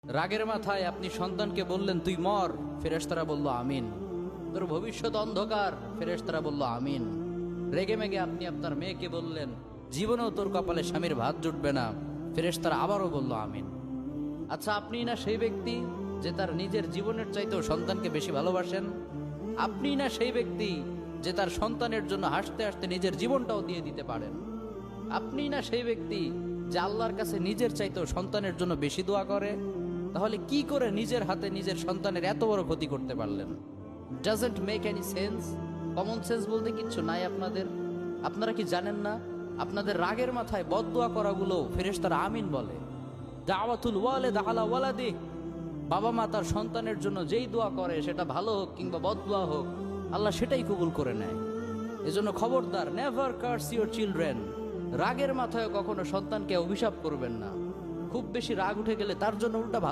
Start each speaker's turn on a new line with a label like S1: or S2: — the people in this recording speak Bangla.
S1: রাগের মাথায় আপনি সন্তানকে বললেন তুই মর, ফেরেশতারা বলল আমিন। তোর ভবিষ্যৎ অন্ধকার, ফেরেশতারা বলল আমিন। রেগে মেগে আপনি আপনার মেয়েকে বললেন জীবনেও তোর কপালে স্বামীর ভাত জুটবে না, ফেরেশতারা আবারও বলল আমিন। আচ্ছা, আপনি না সেই ব্যক্তি যে তার নিজের জীবনের চাইতেও সন্তানকে বেশি ভালোবাসেন? আপনি না সেই ব্যক্তি যে তার সন্তানের জন্য হাসতে হাসতে নিজের জীবনটাও দিয়ে দিতে পারেন? আপনি না সেই ব্যক্তি যে আল্লাহর কাছে নিজের চাইতেও সন্তানের জন্য বেশি দোয়া করে? তাহলে কি করে নিজের হাতে নিজের সন্তানের এত বড় ক্ষতি করতে পারলেন? Doesn't make any sense. Common sense বলতে কিচ্ছু নাই আপনাদের? আপনারা কি জানেন না আপনাদের রাগের মাথায় বদদোয়া করাগুলো ফেরেশতারা আমিন বলে? দাওয়াতুল ওয়ালিদ আলা ওয়ালাদি, বাবা মা তার সন্তানের জন্য যেই দোয়া করে সেটা ভালো হোক কিংবা বদদোয়া হোক, আল্লাহ সেটাই কবুল করে নেয়। এজন্য খবরদার, নেভার কার্স ইউর চিলড্রেন। রাগের মাথায় কখনো সন্তানকে অভিশাপ করবেন না। খুব বেশি রাগ উঠে গেলে তার জন্য উল্টা